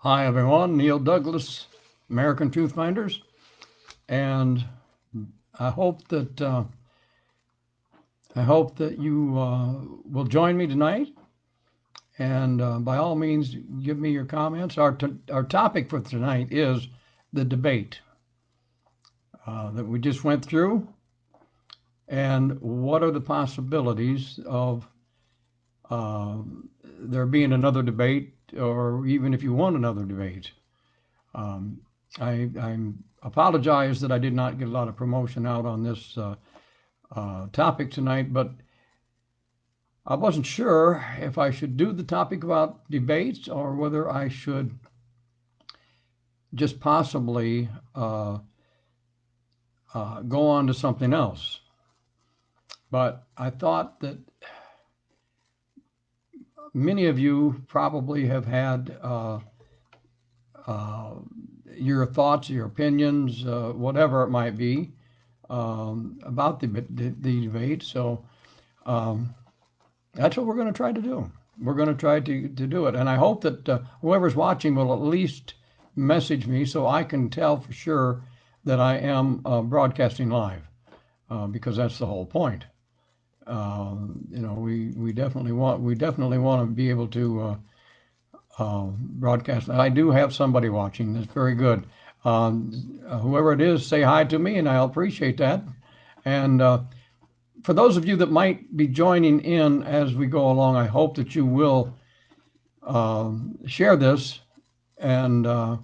Hi, everyone. Neil Douglas, American Truth Finders, and I hope that you will join me tonight. And by all means, give me your comments. Our topic for tonight is the debate that we just went through, and what are the possibilities of uh, there being another debate, or even if you want another debate. Um, I apologize that I did not get a lot of promotion out on this topic tonight, but I wasn't sure if I should do the topic about debates or whether I should just possibly go on to something else. But I thought that many of you probably have had uh, your thoughts, your opinions, whatever it might be, about the debate. So um, that's what we're going to try to do. We're going to try to do it. And I hope that whoever's watching will at least message me so I can tell for sure that I am broadcasting live, because that's the whole point. We definitely want to be able to broadcast. I do have somebody watching. That's very good. Whoever it is, say hi to me, and I'll appreciate that. And for those of you that might be joining in as we go along, I hope that you will share this. And I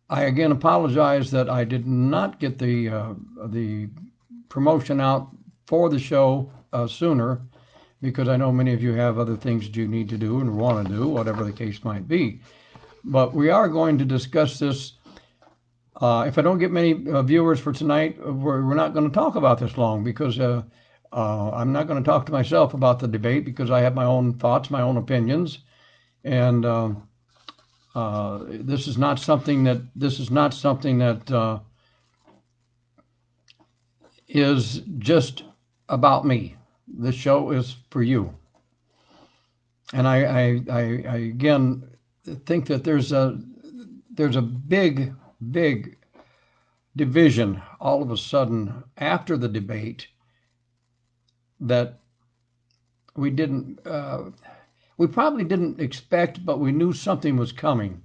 again apologize that I did not get the promotion out for the show sooner, because I know many of you have other things that you need to do and want to do, whatever the case might be. But we are going to discuss this. If I don't get many viewers for tonight, we're not going to talk about this long, because I'm not going to talk to myself about the debate, because I have my own thoughts, my own opinions, and this is not something that is just about me. This show is for you, and I again think that there's a big division all of a sudden after the debate that we didn't we probably didn't expect, but we knew something was coming.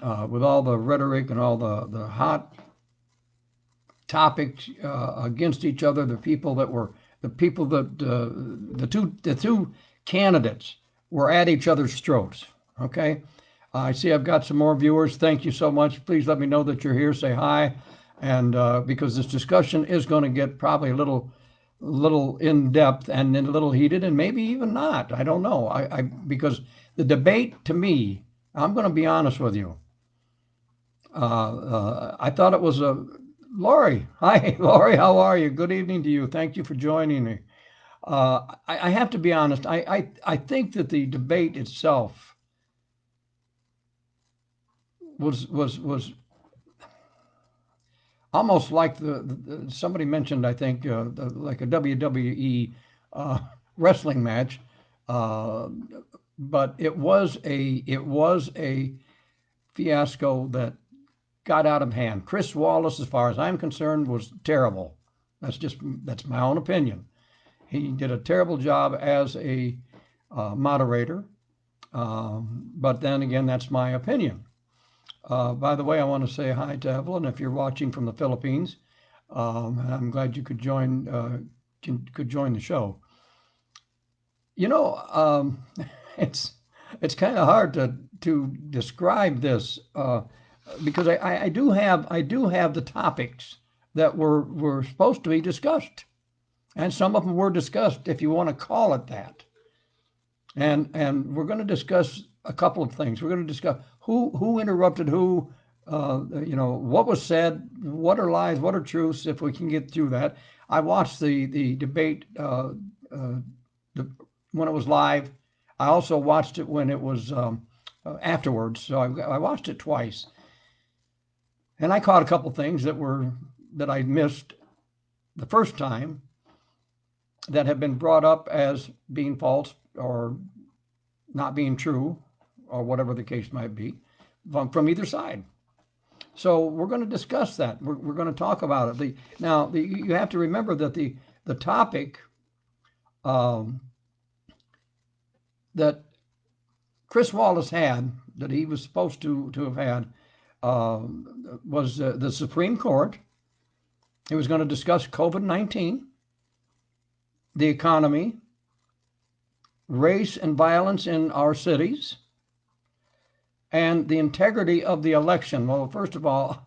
With all the rhetoric and all the hot topics against each other, the people that the two candidates were at each other's throats. Okay, I see I've got some more viewers. Thank you so much. Please let me know that you're here. Say hi, and because this discussion is going to get probably a little in depth and then a little heated, and maybe even not. I don't know. Because the debate, to me, I'm going to be honest with you. I thought it was a Lori. Hi, Lori. How are you? Good evening to you. Thank you for joining me. I have to be honest. I think that the debate itself was almost like somebody mentioned. I think like a WWE uh, wrestling match, uh, but it was a fiasco that got out of hand. Chris Wallace, as far as I'm concerned, was terrible. That's my own opinion. He did a terrible job as a moderator, but then again, that's my opinion. By the way, I want to say hi to Evelyn if you're watching from the Philippines. I'm glad you could join the show. You know, it's it's kind of hard to describe this, because I do have the topics that were supposed to be discussed, and some of them were discussed, if you want to call it that. And we're going to discuss a couple of things. We're going to discuss who interrupted who, what was said, what are lies, what are truths, if we can get through that. I watched the debate uh, the, when it was live. I also watched it when it was afterwards. So I watched it twice, and I caught a couple things that I missed the first time, that have been brought up as being false or not being true, or whatever the case might be, from either side. So we're going to discuss that. We're going to talk about it. You have to remember that the topic um, that Chris Wallace had, that he was supposed to have had, was the Supreme Court. He was going to discuss COVID-19, the economy, race and violence in our cities, and the integrity of the election. Well, first of all,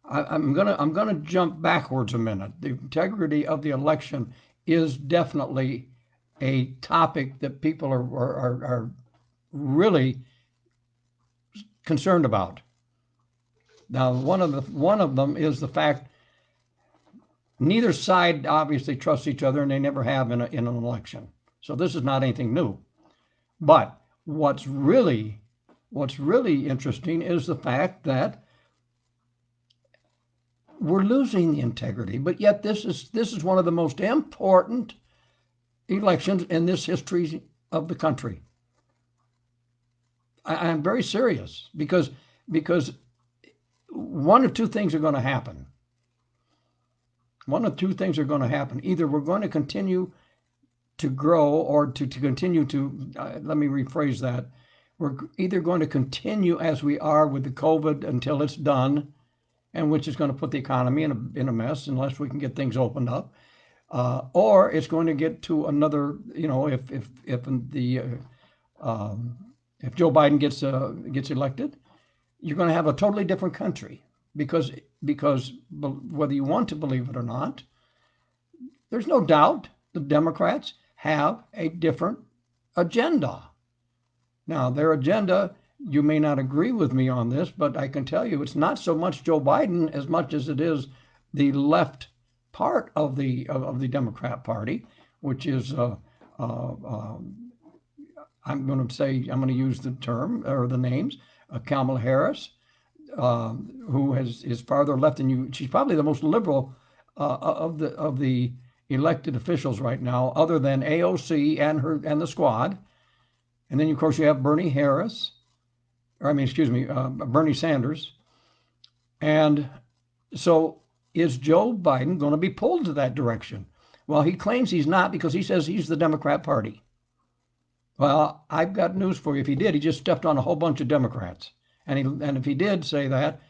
I'm gonna jump backwards a minute. The integrity of the election is definitely a topic that people are really concerned about. Now, one of them is the fact neither side obviously trusts each other, and they never have in an election. So this is not anything new. But what's really interesting is the fact that we're losing the integrity, but yet this is one of the most important elections in this history of the country. I'm very serious because one of two things are going to happen. One of two things are going to happen. Either we're going to continue to grow, or to continue to, let me rephrase that. We're either going to continue as we are with the COVID until it's done, and which is going to put the economy in a mess unless we can get things opened up, or it's going to get to another. If Joe Biden gets elected, you're going to have a totally different country because whether you want to believe it or not, there's no doubt the Democrats have a different agenda. Now, their agenda, you may not agree with me on this, but I can tell you it's not so much Joe Biden as much as it is the left part of the Democrat Party, which is I'm going to use the term or the names, Kamala Harris, who is farther left than you. She's probably the most liberal of the elected officials right now, other than AOC and the squad. And then, of course, you have Bernie Sanders. And so is Joe Biden going to be pulled to that direction? Well, he claims he's not because he says he's the Democrat Party. Well, I've got news for you. If he did, he just stepped on a whole bunch of Democrats. And if he did say that,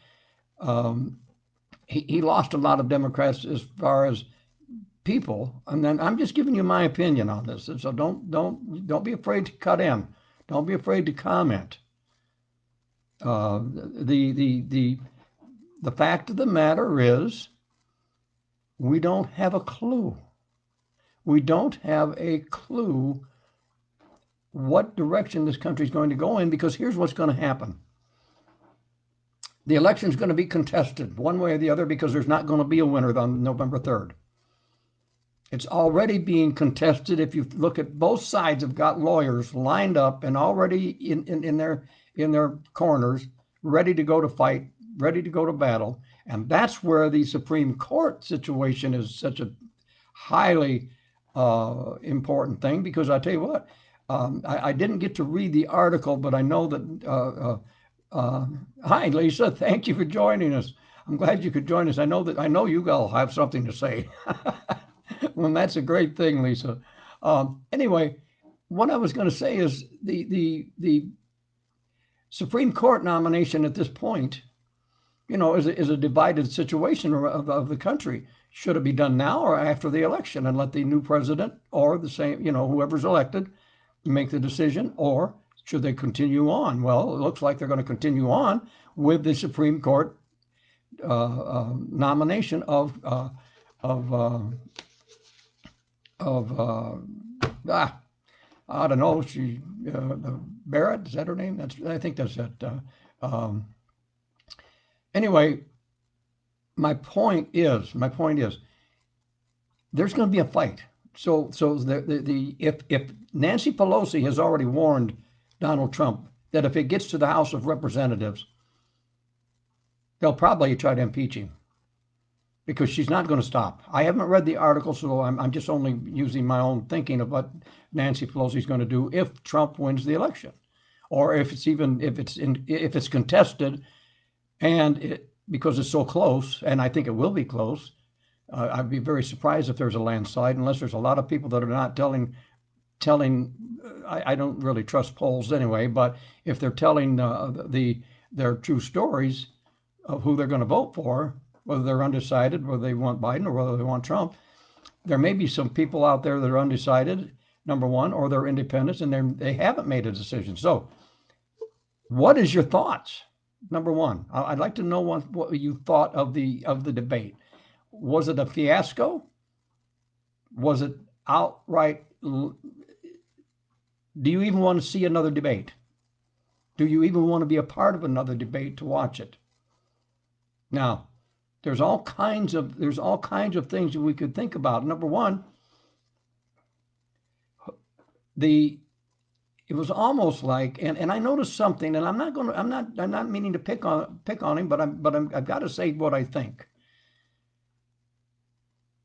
he lost a lot of Democrats as far as people. And then I'm just giving you my opinion on this. So don't be afraid to cut in. Don't be afraid to comment. The fact of the matter is, we don't have a clue. We don't have a clue what direction this country is going to go in, because here's what's going to happen. The election is going to be contested one way or the other because there's not going to be a winner on November 3rd. It's already being contested. If you look at both sides, have got lawyers lined up and already in their corners, ready to go to fight, ready to go to battle. And that's where the Supreme Court situation is such a highly important thing, because I tell you what, I didn't get to read the article, but I know that. Hi, Lisa. Thank you for joining us. I'm glad you could join us. I know you all have something to say. Well, that's a great thing, Lisa. Anyway, what I was going to say is the Supreme Court nomination at this point, is a divided situation of the country. Should it be done now or after the election, and let the new president or the same, whoever's elected, make the decision, or should they continue on? Well, it looks like they're going to continue on with the Supreme Court nomination of I don't know. Barrett, is that her name? I think that's it. Anyway, my point is, there's going to be a fight. So if Nancy Pelosi has already warned Donald Trump that if it gets to the House of Representatives, they'll probably try to impeach him, because she's not going to stop. I haven't read the article, so I'm just only using my own thinking of what Nancy Pelosi is going to do if Trump wins the election, or if it's contested, and because it's so close, and I think it will be close. I'd be very surprised if there's a landslide, unless there's a lot of people that are not telling. I don't really trust polls anyway, but if they're telling their true stories of who they're going to vote for, whether they're undecided, whether they want Biden or whether they want Trump, there may be some people out there that are undecided, number one, or they're independents and they haven't made a decision. So, what is your thoughts? Number one, I'd like to know what you thought of the debate. Was it a fiasco? Was it outright? Do you even want to see another debate? Do you even want to be a part of another debate to watch it? Now, there's all kinds of things that we could think about. Number one, it was almost like, and I noticed something, and I'm not meaning to pick on him, but I've got to say what I think.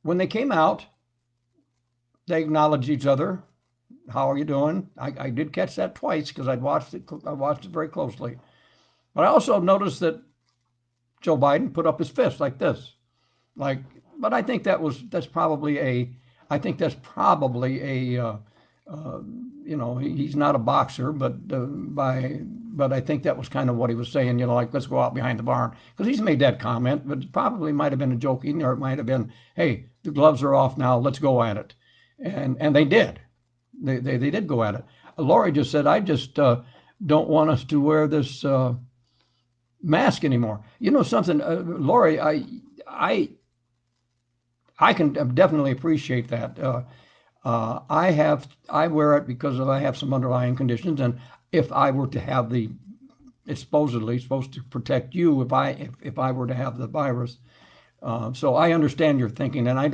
When they came out, they acknowledged each other. How are you doing? I did catch that twice because I watched it very closely. But I also noticed that Joe Biden put up his fist like this. But I think that's probably a he's not a boxer, but I think that was kind of what he was saying, like, let's go out behind the barn, because he's made that comment, but it probably might have been a joking, or it might have been, hey, the gloves are off now, let's go at it. And they did. They did go at it. Lori just said, I just don't want us to wear this mask anymore. You know something, Lori, I can definitely appreciate that. I wear it because I have some underlying conditions, and if I were to have it's supposedly supposed to protect you if I were to have the virus. So I understand your thinking, and I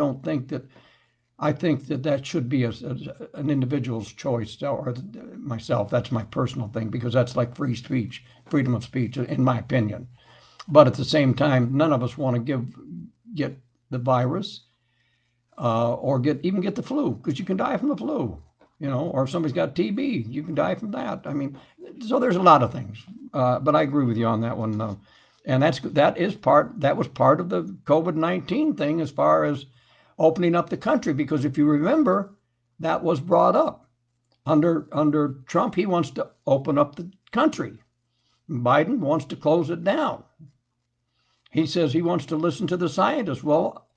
think that should be an individual's choice, or myself. That's my personal thing, because that's like free speech, freedom of speech, in my opinion. But at the same time, none of us want to get the virus, or get the flu, because you can die from the flu, or if somebody's got TB, you can die from that. I mean, so there's a lot of things, but I agree with you on that one. And that was part of the COVID-19 thing, as far as opening up the country, because if you remember, that was brought up under Trump. He wants to open up the country. Biden wants to close it down. He says he wants to listen to the scientists. Well,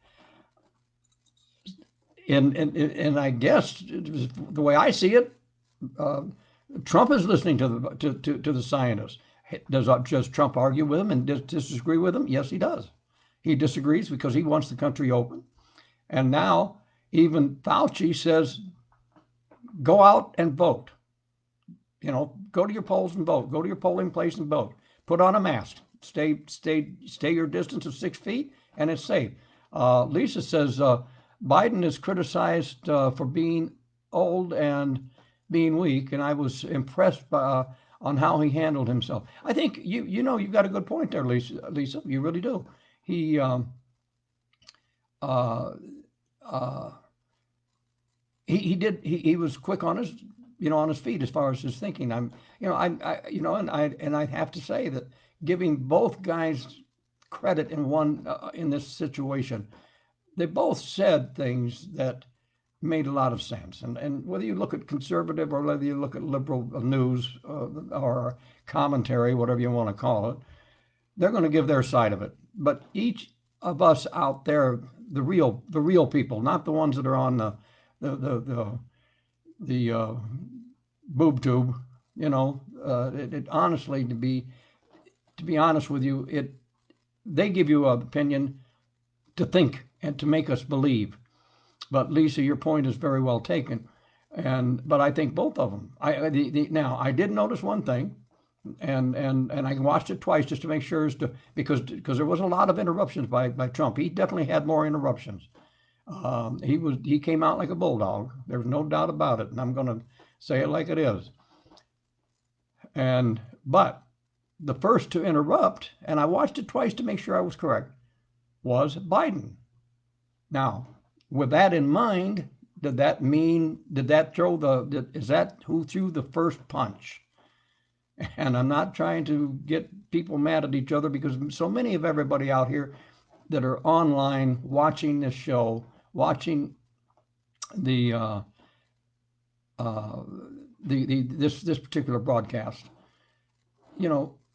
and I guess the way I see it, Trump is listening to the scientists. Does Trump argue with them and disagree with them? Yes, he does. He disagrees because he wants the country open. And now even Fauci says, go out and vote. Go to your polls and vote. Go to your polling place and vote. Put on a mask. Stay your distance of 6 feet, and it's safe. Lisa says Biden is criticized for being old and being weak, and I was impressed on how he handled himself. I think you've got a good point there, Lisa. You really do. He was quick on his feet as far as his thinking. I have to say that, giving both guys credit in this situation, they both said things that made a lot of sense. And whether you look at conservative or whether you look at liberal news, or commentary, whatever you want to call it, they're going to give their side of it. But each of us out there, the real people, not the ones that are on the boob tube, honestly, to be honest with you, they give you an opinion to think and to make us believe. But Lisa, your point is very well taken, but I think both of them. Now I did notice one thing, and I watched it twice just to make sure, because there was a lot of interruptions by Trump. He definitely had more interruptions. He came out like a bulldog. There's no doubt about it, and I'm going to say it like it is. But the first to interrupt, and I watched it twice to make sure I was correct, was Biden. Now, with that in mind, is that who threw the first punch? And I'm not trying to get people mad at each other, because so many of everybody out here that are online watching this show, watching the uh, this particular broadcast,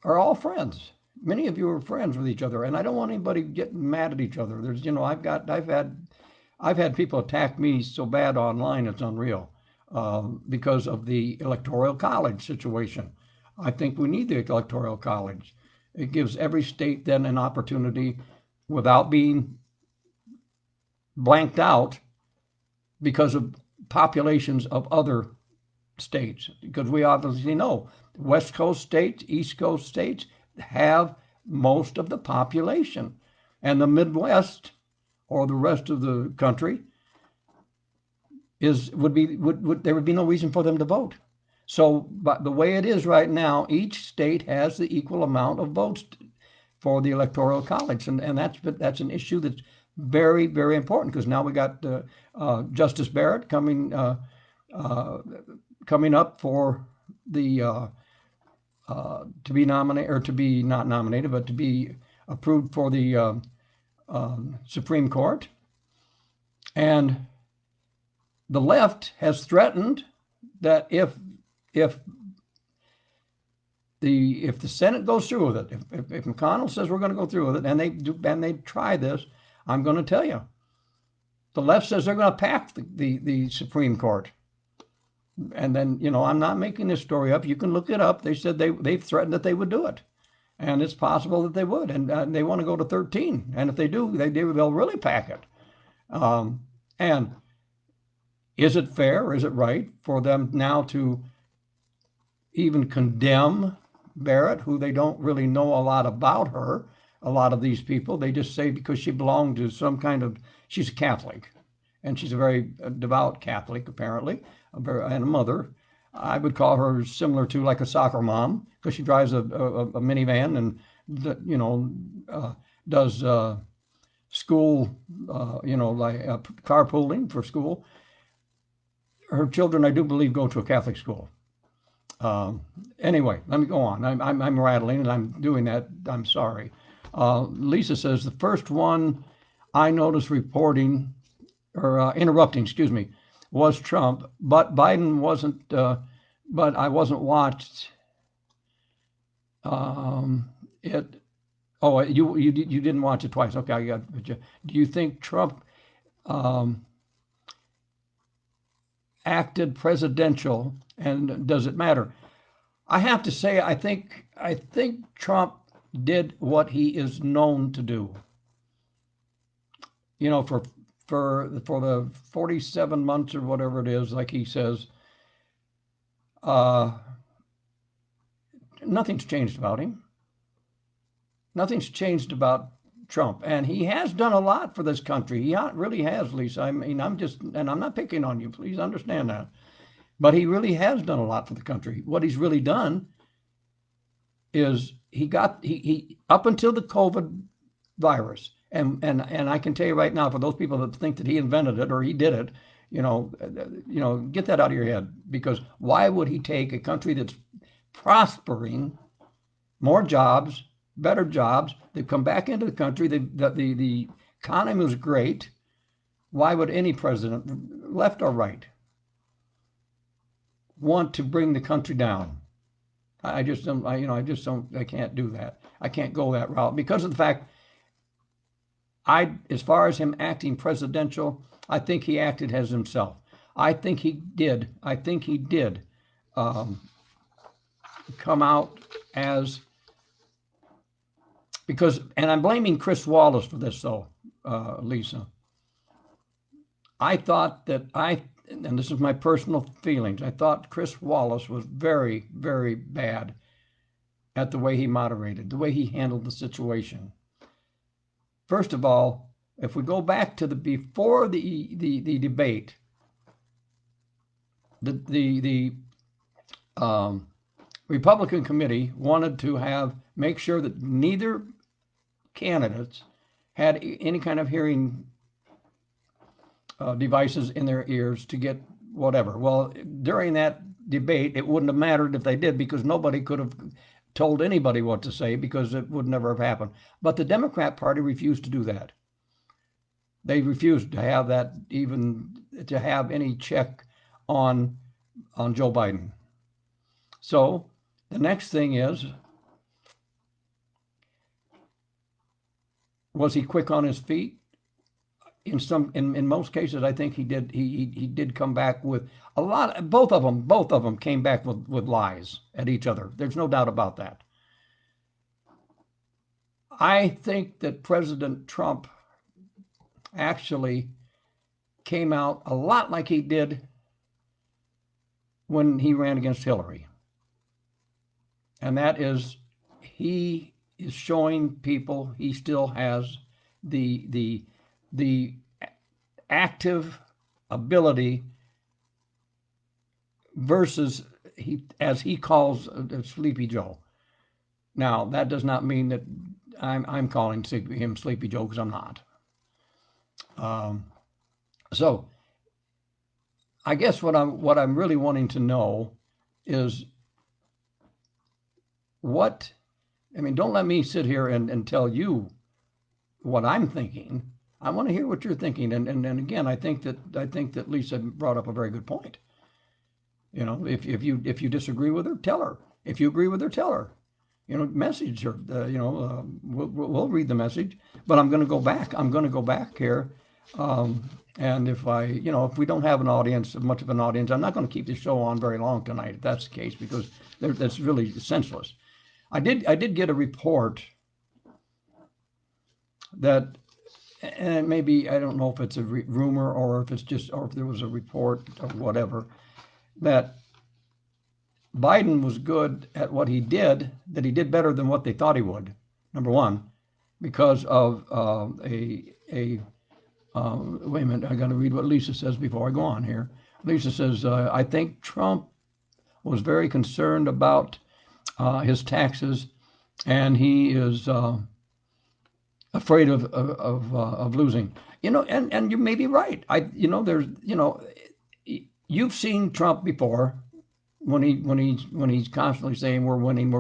are all friends. Many of you are friends with each other, and I don't want anybody getting mad at each other. There's, I've had people attack me so bad online, it's unreal, because of the electoral college situation. I think we need the electoral college. It gives every state then an opportunity without being blanked out because of populations of other states. Because we obviously know West Coast states, East Coast states have most of the population, and the Midwest or the rest of the country there would be no reason for them to vote. So, but the way it is right now, each state has the equal amount of votes for the electoral college, and that's an issue that's very, very important, because now we got Justice Barrett coming up for the to be nominated, or to be not nominated, but to be approved for the Supreme Court. And the left has threatened that if the Senate goes through with it, if McConnell says we're going to go through with it, and they try this, I'm going to tell you, the left says they're going to pack the Supreme Court. And then, I'm not making this story up. You can look it up. They said they've threatened that they would do it, and it's possible that they would, and they want to go to 13. And if they do, they'll really pack it. And is it fair, or is it right for them now to even condemn Barrett, who they don't really know a lot about her? A lot of these people, they just say because she belonged to she's a Catholic, and she's a very devout Catholic, apparently, and a mother. I would call her similar to like a soccer mom, because she drives a minivan and does school, like carpooling for school. Her children, I do believe, go to a Catholic school. Anyway, let me go on. I'm rattling, and I'm doing that. I'm sorry. Lisa says the first one I noticed reporting or interrupting, excuse me, was Trump, but Biden wasn't. But I wasn't watched it. Oh, you didn't watch it twice. Okay, I got you. Do you think Trump acted presidential, and does it matter? I have to say, I think Trump did what he is known to do. For the 47 months or whatever it is, like he says, nothing's changed about him. Nothing's changed about Trump, and he has done a lot for this country. He really has, Lisa. I mean, I'm not picking on you. Please understand that. But he really has done a lot for the country. What he's really done is he up until the COVID virus, and I can tell you right now, for those people that think that he invented it or he did it, get that out of your head, because why would he take a country that's prospering, more jobs, better jobs? They've come back into the country. The economy was great. Why would any president, left or right, want to bring the country down? I just don't. I can't do that. I can't go that route, because of the fact. As far as him acting presidential, I think he acted as himself. I think he did. Come out as, because, and I'm blaming Chris Wallace for this, though, Lisa. I thought that and this is my personal feelings, I thought Chris Wallace was very, very bad at the way he moderated, the way he handled the situation. First of all, if we go back to before the debate, the Republican committee wanted to make sure that neither candidates had any kind of hearing devices in their ears to get whatever. Well, during that debate, it wouldn't have mattered if they did, because nobody could have told anybody what to say, because it would never have happened. But the Democrat Party refused to do that. They refused to have that, even to have any check on Joe Biden. So the next thing is, was he quick on his feet? In most cases, I think he did come back with a lot. Both of them came back with lies at each other. There's no doubt about that. I think that President Trump actually came out a lot like he did when he ran against Hillary. And that is, he is showing people he still has the active ability versus, as he calls, Sleepy Joe. Now, that does not mean that I'm calling him Sleepy Joe, because I'm not. So I guess what I'm really wanting to know is don't let me sit here and tell you what I'm thinking. I want to hear what you're thinking. And again, I think that Lisa brought up a very good point. If you disagree with her, tell her. If you agree with her, tell her. Message her. We'll read the message. But I'm going to go back. I'm going to go back here. And if we don't have much of an audience, I'm not going to keep the show on very long tonight, if that's the case, because that's really senseless. I did get a report that, and maybe, I don't know if it's a rumor or if there was a report or whatever, that Biden was good at what he did, that he did better than what they thought he would. Number one, because of wait a minute, I got to read what Lisa says before I go on here. Lisa says, I think Trump was very concerned about his taxes, and he is afraid of losing. And you may be right. You've seen Trump before when he's constantly saying we're winning,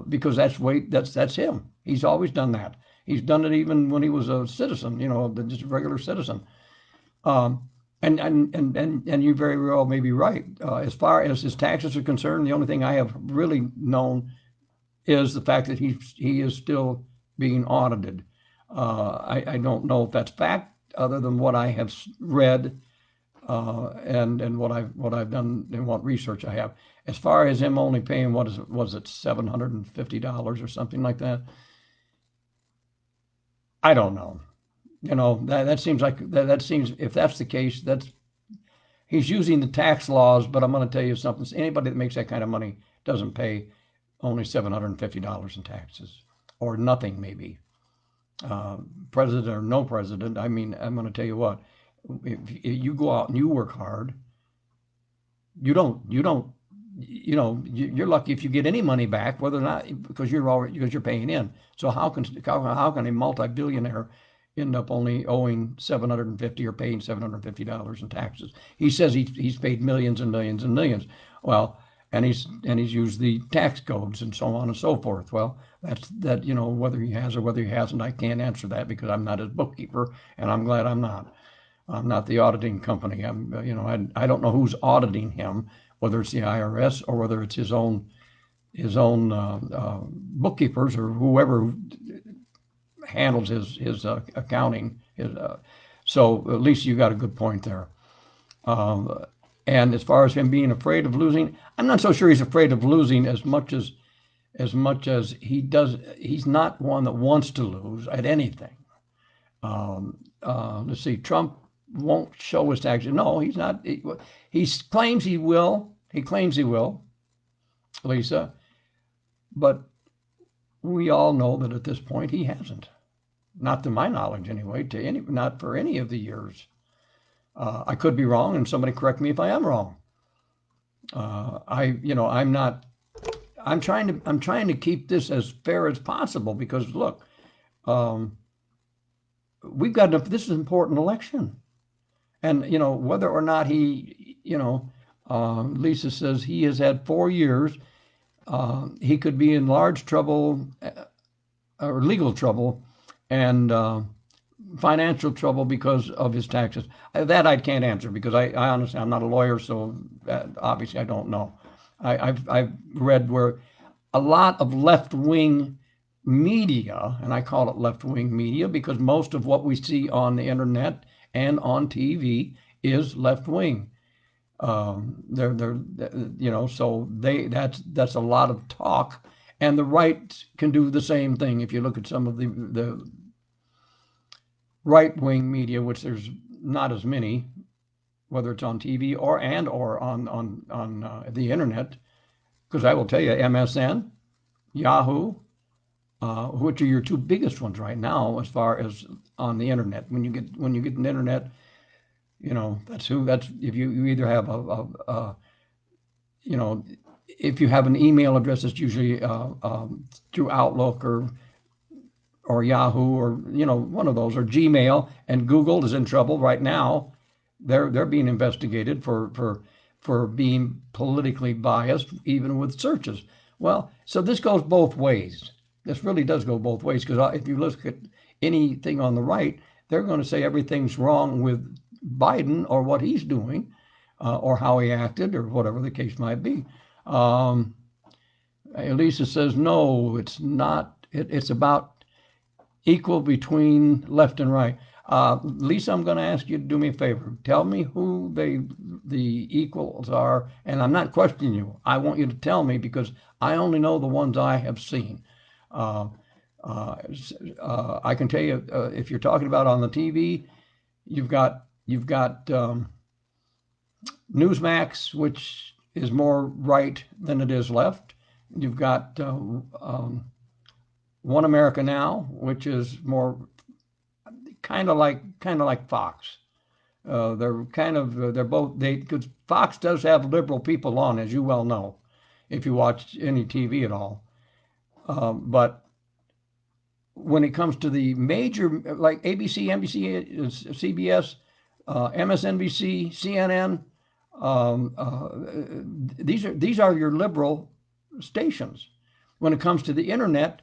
because that's him. He's always done that. He's done it even when he was a citizen, just a regular citizen. And you very well may be right. As far as his taxes are concerned, the only thing I have really known is the fact that he is still being audited. I don't know if that's fact, other than what I have read and what I've done and what research I have. As far as him only paying, was it $750 or something like that? I don't know. That seems like that seems, if that's the case, he's using the tax laws. But I'm going to tell you something. Anybody that makes that kind of money doesn't pay only $750 in taxes, or nothing, maybe. President or no president. I mean, I'm going to tell you what. If you go out and you work hard, you're lucky if you get any money back, whether or not, because you're paying in. So how can a multi-billionaire end up only owing $750 or paying $750 in taxes? He says he's paid millions and millions and millions. Well, and he's used the tax codes and so on and so forth. Well, that whether he has or whether he hasn't, I can't answer that, because I'm not his bookkeeper, and I'm glad I'm not. I'm not the auditing company. I don't know who's auditing him, whether it's the IRS or whether it's his own bookkeepers or whoever handles his accounting. So at least you got a good point there. And as far as him being afraid of losing, I'm not so sure he's afraid of losing as much as he does. He's not one that wants to lose at anything. Let's see, Trump won't show his taxes. No, he's not. He claims he will. He claims he will, Lisa. But we all know that at this point he hasn't. Not to my knowledge, anyway. Not for any of the years. I could be wrong, and somebody correct me if I am wrong. I'm not. I'm trying to keep this as fair as possible, because look, we've got this is an important election. And, whether or not he, Lisa says he has had 4 years. He could be in large trouble or legal trouble and financial trouble because of his taxes. That I can't answer because I honestly, I'm not a lawyer, so obviously I don't know. I've read where a lot of left-wing media, and I call it left-wing media because most of what we see on the internet and on TV is left-wing. They're so that's a lot of talk, and the right can do the same thing. If you look at some of the right-wing media, which there's not as many, whether it's on TV or on the internet, because I will tell you, MSN, Yahoo, which are your two biggest ones right now as far as on the internet. When you get an internet, that's if you either have if you have an email address, it's usually through Outlook or Yahoo or one of those, or Gmail. And Google is in trouble right now. They're being investigated for being politically biased, even with searches. Well, so this goes both ways. This really does go both ways because if you look at anything on the right, they're going to say everything's wrong with Biden or what he's doing or how he acted or whatever the case might be. Elisa says, no, it's not. It's about equal between left and right. Lisa, I'm going to ask you to do me a favor. Tell me who the equals are, and I'm not questioning you. I want you to tell me because I only know the ones I have seen. I can tell you if you're talking about on the TV, you've got Newsmax, which is more right than it is left. You've got One America Now, which is more kind of like Fox. They're both because Fox does have liberal people on, as you well know, if you watch any TV at all. But when it comes to the major, like ABC, NBC, CBS, MSNBC, CNN, these are your liberal stations. When it comes to the internet,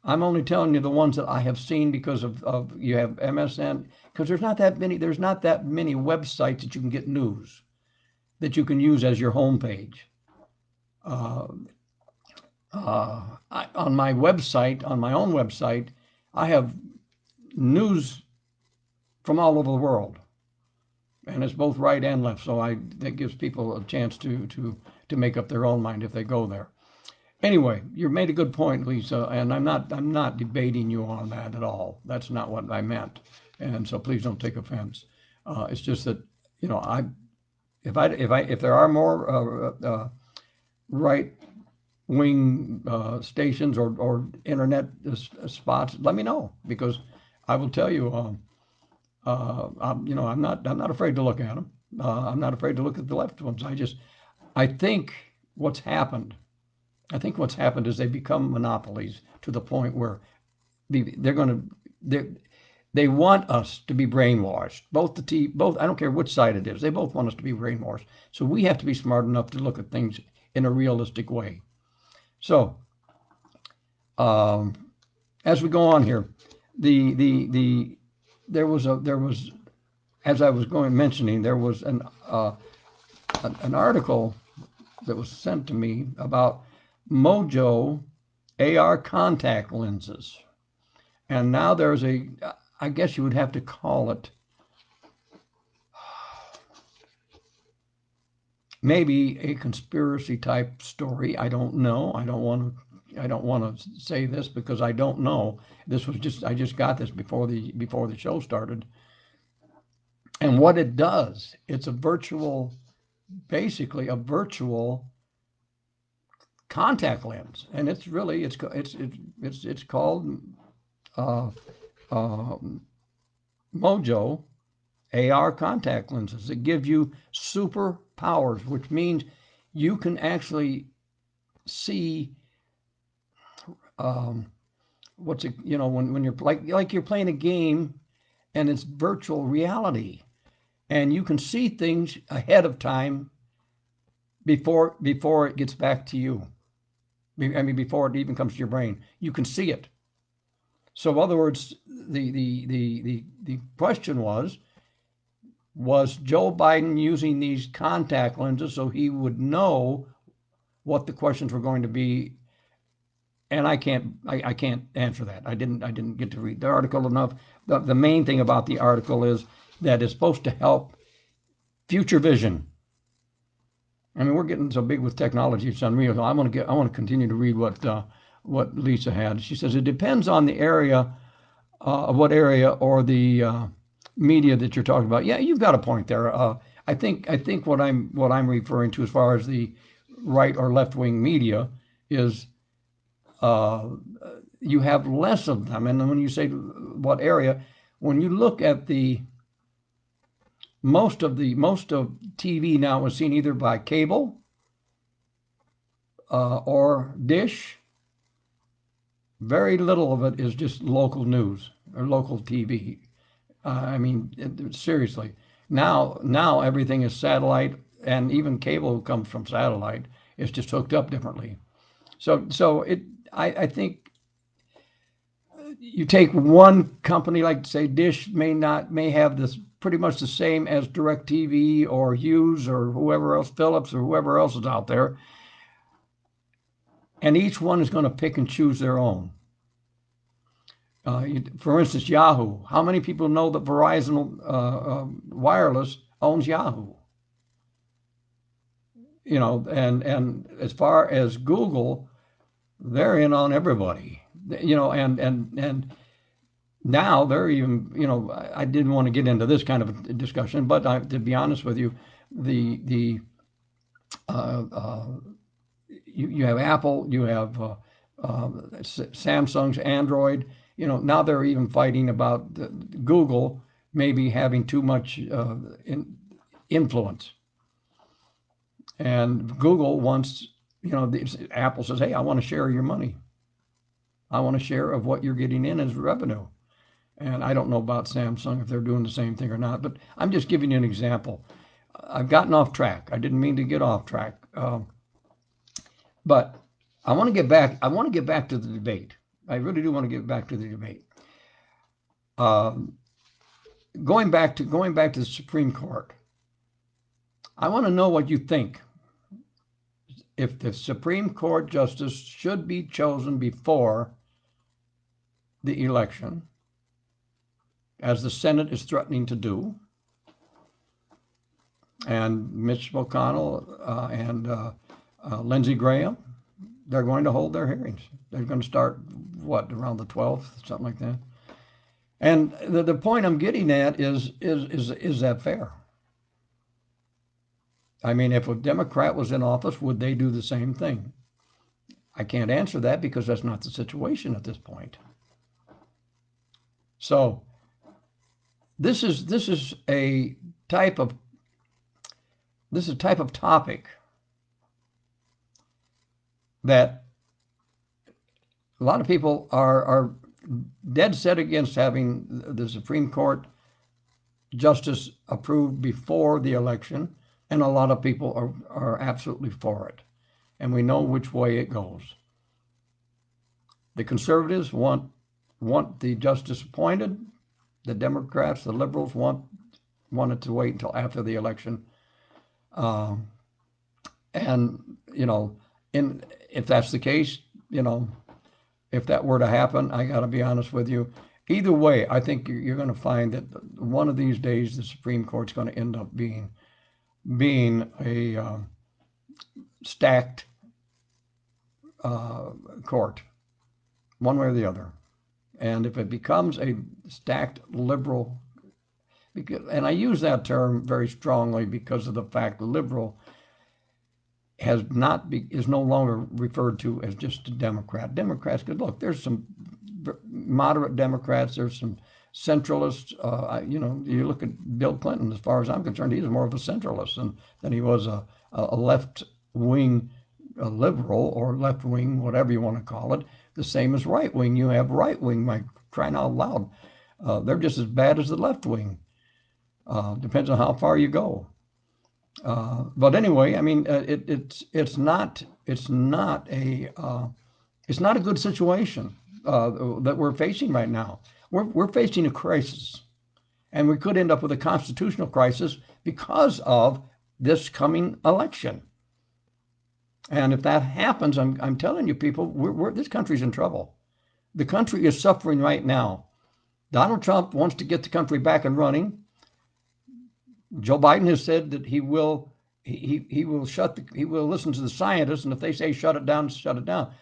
I'm only telling you the ones that I have seen because of you have MSN, because there's not that many websites that you can get news that you can use as your homepage. On my website, on my own website, I have news from all over the world, and it's both right and left. So that gives people a chance to make up their own mind if they go there. Anyway, you made a good point, Lisa, and I'm not debating you on that at all. That's not what I meant, and so please don't take offense. It's just that if there are more right wing stations or internet spots, let me know because I will tell you. I'm not afraid to look at them. I'm not afraid to look at the left ones. I think what's happened is they become monopolies to the point where they want us to be brainwashed. Both I don't care which side it is. They both want us to be brainwashed. So we have to be smart enough to look at things in a realistic way. So as we go on here, there was as I was mentioning, there was an article that was sent to me about Mojo AR contact lenses. And now there's I guess you would have to call it maybe a conspiracy type story. I don't know. I don't want to say this because I don't know. I just got this before the show started. And what it does, it's basically a virtual contact lens, and it's called Mojo AR contact lenses. That give you superpowers, which means you can actually see when you're like you're playing a game and it's virtual reality and you can see things ahead of time before it gets back to you. I mean, before it even comes to your brain, you can see it. So, in other words, the question was Joe Biden using these contact lenses so he would know what the questions were going to be? And I can't answer that. I didn't get to read the article enough. The main thing about the article is that it's supposed to help future vision. I mean, we're getting so big with technology; it's unreal. I want to continue to read what Lisa had. She says it depends on the area, what area or the media that you're talking about. Yeah, you've got a point there. I think what I'm referring to as far as the right or left wing media is uh, you have less of them. And when you say what area, when you look at the most of TV now is seen either by cable or dish. Very little of it is just local news or local TV. I mean, seriously. Now everything is satellite, and even cable comes from satellite. It's just hooked up differently. I think you take one company like say Dish may have this pretty much the same as DirecTV or Hughes or whoever else, Philips or whoever else is out there, and each one is going to pick and choose their own. For instance, Yahoo. How many people know that Verizon Wireless owns Yahoo? And as far as Google, they're in on everybody. And now they're even. I didn't want to get into this kind of a discussion, but to be honest with you, the uh, uh, you have Apple, you have Samsung's Android. Now they're even fighting about Google maybe having too much influence. And Google wants, Apple says, hey, I want to share your money. I want a share of what you're getting in as revenue. And I don't know about Samsung if they're doing the same thing or not, but I'm just giving you an example. I've gotten off track. I didn't mean to get off track. But I want to get back. I want to get back to the debate. I really do want to get back to the debate. Um, going back to the Supreme Court. I want to know what you think. If the Supreme Court justice should be chosen before the election, as the Senate is threatening to do, and Mitch McConnell and Lindsey Graham, they're going to hold their hearings. They're going to start around the 12th, something like that. And the point I'm getting at is that fair? I mean, if a Democrat was in office, would they do the same thing? I can't answer that because that's not the situation at this point. So this is a type of topic that a lot of people are dead set against having the Supreme Court justice approved before the election, and a lot of people are absolutely for it. And we know which way it goes. The conservatives want the justice appointed. The Democrats, the liberals want it to wait until after the election. And if that's the case, if that were to happen, I got to be honest with you. Either way, I think you're going to find that one of these days the Supreme Court's going to end up being a stacked court, one way or the other. And if it becomes a stacked liberal, and I use that term very strongly because of the fact liberal is no longer referred to as just a Democrat. Democrats, because look, there's some moderate Democrats, there's some centralists. You look at Bill Clinton. As far as I'm concerned, he's more of a centralist than he was a left wing liberal or left wing, whatever you want to call it. The same as right wing. You have right wing, by crying out loud. They're just as bad as the left wing. Depends on how far you go. But anyway, I mean, it's not a good situation that we're facing right now. We're facing a crisis, and we could end up with a constitutional crisis because of this coming election. And if that happens, I'm telling you, people, this country's in trouble. The country is suffering right now. Donald Trump wants to get the country back and running. Joe Biden has said that he will he will listen to the scientists, and if they say shut it down, shut it down.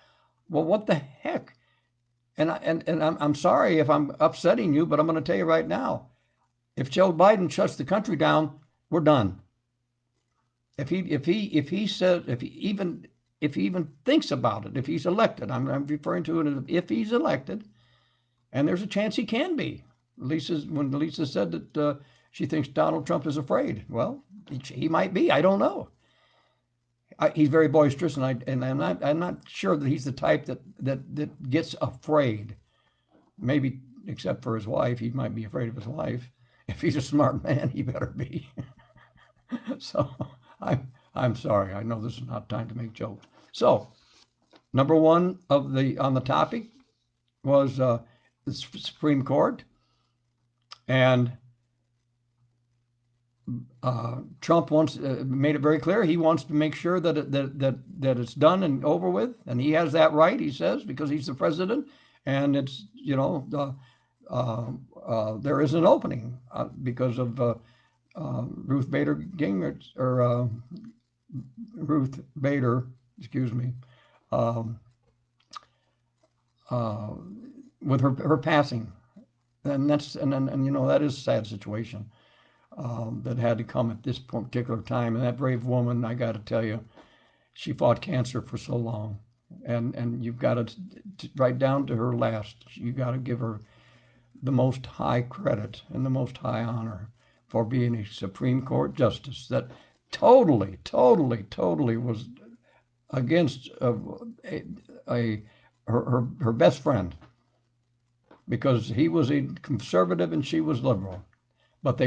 Well, what the heck? And I'm sorry if I'm upsetting you, but I'm going to tell you right now, if Joe Biden shuts the country down, we're done. If he even thinks about it, if he's elected, I'm referring to it as if he's elected, and there's a chance he can be. When Lisa said that she thinks Donald Trump is afraid, well, he might be. I don't know. He's very boisterous, and I'm not sure that he's the type that gets afraid. Maybe except for his wife, he might be afraid of his wife. If he's a smart man, he better be. So I'm sorry. I know this is not time to make jokes. So number one on the topic was the Supreme Court, and Trump made it very clear he wants to make sure that it's done and over with, and he has that right. He says because he's the president, and it's there is an opening because of Ruth Bader Gingrich or Ruth Bader, excuse me, with her passing, and that is a sad situation. That had to come at this particular time. And that brave woman, I got to tell you, she fought cancer for so long. And you've got to, right down to her last, you got to give her the most high credit and the most high honor for being a Supreme Court justice that totally was against her best friend, because he was a conservative and she was liberal. But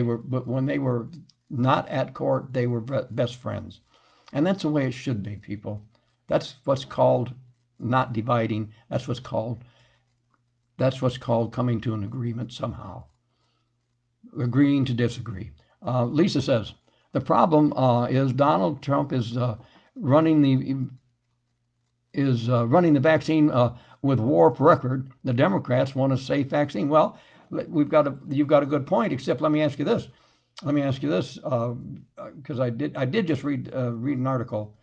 when they were not at court, they were best friends. And that's the way it should be, people. That's what's called not dividing. That's what's called coming to an agreement somehow. Agreeing to disagree. Lisa says, the problem is Donald Trump is running the vaccine with warp record. The Democrats want a safe vaccine. Well, you've got a good point. Except let me ask you this, because I did just read an article,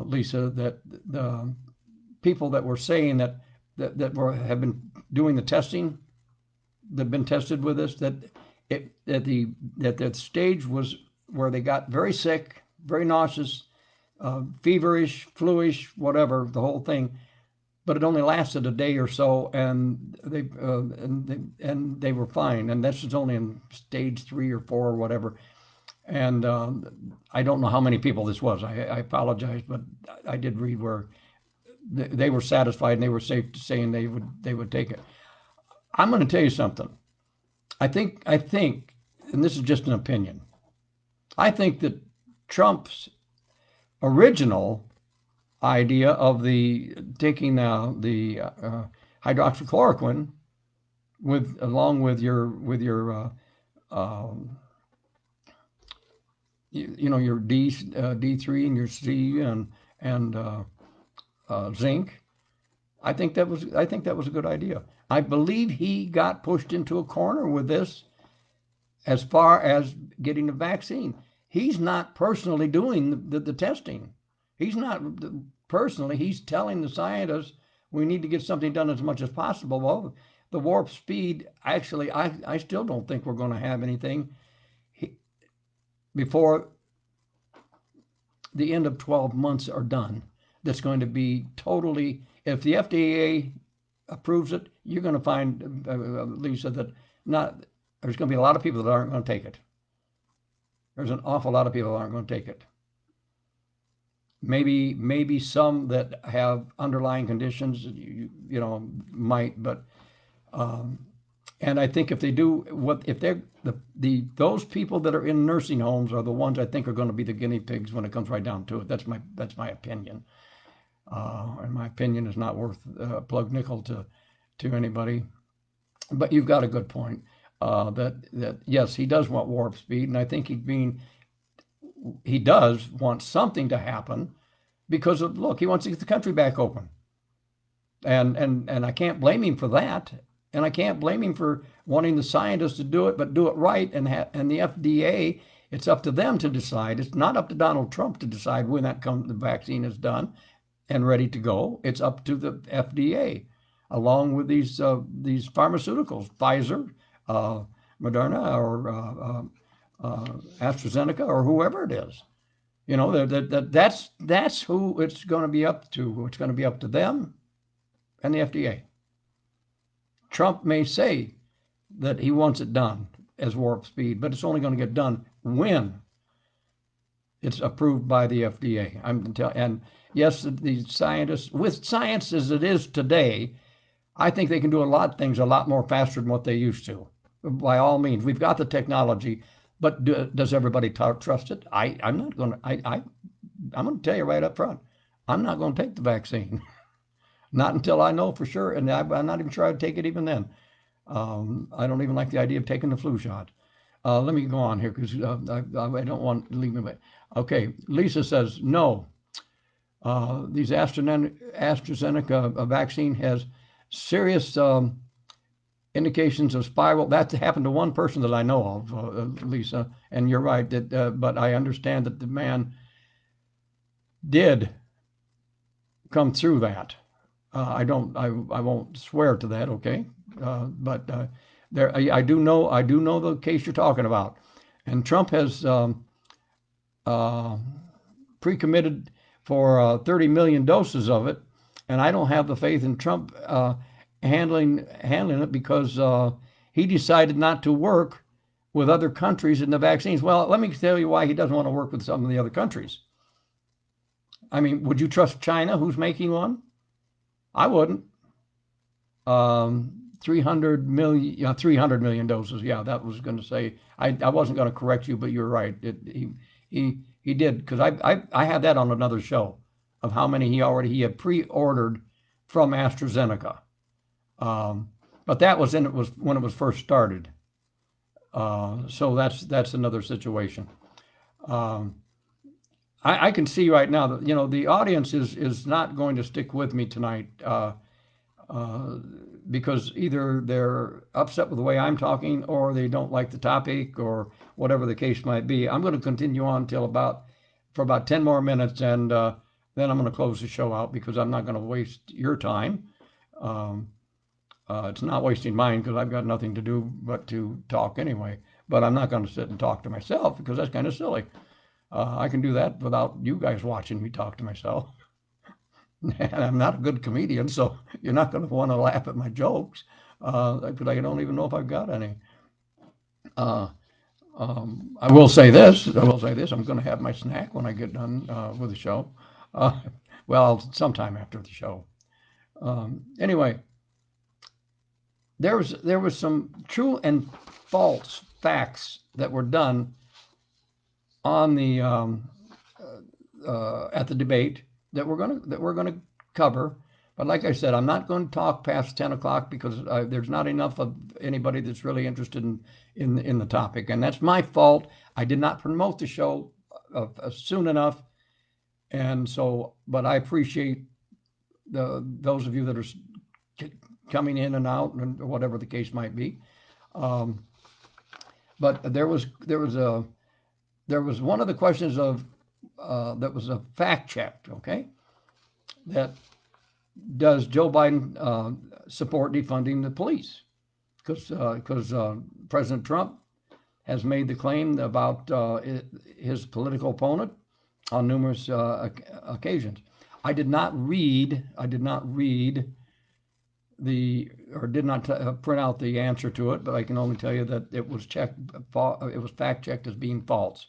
Lisa, that the people that were saying that have been doing the testing, that've been tested with this, that the stage was where they got very sick, very nauseous, feverish, fluish, whatever, the whole thing. But it only lasted a day or so, and they were fine. And this is only in stage 3 or 4 or whatever. And I don't know how many people this was. I apologize, but I did read where they were satisfied and they were safe to say, and they would take it. I'm going to tell you something. I think, and this is just an opinion. I think that Trump's original idea of taking the hydroxychloroquine along with your your D3 and your C and zinc. I think that was a good idea. I believe he got pushed into a corner with this as far as getting the vaccine. He's not personally doing the testing. He's not personally. He's telling the scientists we need to get something done as much as possible. Well, the warp speed, actually, I still don't think we're going to have anything before the end of 12 months are done. That's going to be totally, if the FDA approves it, you're going to find, Lisa, that there's going to be a lot of people that aren't going to take it. There's an awful lot of people that aren't going to take it. Maybe some that have underlying conditions, might, but And I think if they do if they're those people that are in nursing homes are the ones I think are going to be the guinea pigs when it comes right down to it. That's my opinion. And my opinion is not worth plug nickel to anybody. But you've got a good point. That yes, he does want warp speed, and I think he does want something to happen because of, look, he wants to get the country back open, and I can't blame him for that, and I can't blame him for wanting the scientists to do it, but do it right, and the FDA. It's up to them to decide. It's not up to Donald Trump to decide when the vaccine is done and ready to go. It's up to the FDA, along with these pharmaceuticals, Pfizer, Moderna, or AstraZeneca, or whoever it is. You know, that's who it's going to be up to. It's going to be up to them and the FDA. Trump may say that he wants it done as warp speed, but it's only going to get done when it's approved by the FDA. And yes, the scientists, with science as it is today, I think they can do a lot of things a lot more faster than what they used to. By all means, we've got the technology, but does everybody trust it? I'm not going to. I'm going to tell you right up front, I'm not going to take the vaccine. Not until I know for sure, and I'm not even sure I'd take it even then. I don't even like the idea of taking the flu shot. Let me go on here because I don't want to leave me. Okay, Lisa says no. These AstraZeneca vaccine has serious indications of spiral. That happened to one person that I know of, Lisa, and you're right. But I understand that the man did come through that. I won't swear to that, okay? But I do know the case you're talking about, and Trump has pre-committed for 30 million doses of it, and I don't have the faith in Trump handling it because he decided not to work with other countries in the vaccines. Well, let me tell you why he doesn't want to work with some of the other countries. I mean, would you trust China, who's making one? I wouldn't. 300 million doses. Yeah, that was going to say. I wasn't going to correct you, but you're right. He did, because I had that on another show of how many he had pre-ordered from AstraZeneca. But that was when it was first started. So that's another situation. I can see right now that, the audience is not going to stick with me tonight because either they're upset with the way I'm talking, or they don't like the topic, or whatever the case might be. I'm going to continue on for about 10 more minutes, and then I'm going to close the show out because I'm not going to waste your time. It's not wasting mine because I've got nothing to do but to talk anyway. But I'm not going to sit and talk to myself because that's kind of silly. I can do that without you guys watching me talk to myself. And I'm not a good comedian, so you're not going to want to laugh at my jokes because I don't even know if I've got any. I will say this. I'm going to have my snack when I get done with the show. Well, sometime after the show. Anyway, there was some true and false facts that were done on the at the debate that we're gonna cover. But like I said, I'm not going to talk past 10 o'clock because there's not enough of anybody that's really interested in the topic, and that's my fault. I did not promote the show soon enough, and so. But I appreciate those of you that are coming in and out, and whatever the case might be. But there was one of the questions that was a fact checked, okay? That does Joe Biden support defunding the police? Because President Trump has made the claim about his political opponent on numerous occasions. I did not read did not print out the answer to it, but I can only tell you that it was fact checked as being false.